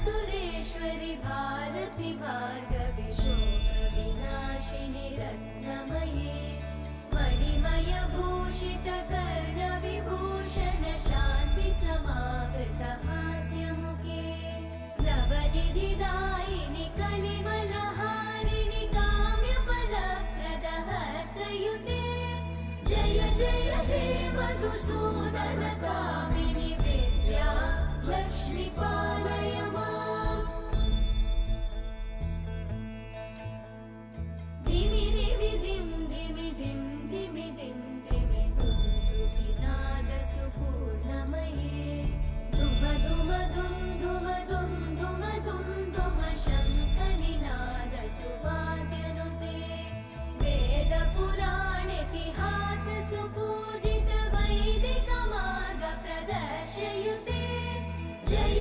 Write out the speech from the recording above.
सुरेश्वरि भारति भार्गवि शोकविनाशिनि रत्नमये मणिमय भूषित कर्णविभूषण शान्ति समावृत हास्यमुखे नवनिधिदायिनि कलिमलहारिणि काम्यफलप्रदहस्तयुते जय जय हे मधुसूदन कामिनि विद्या लक्ष्मी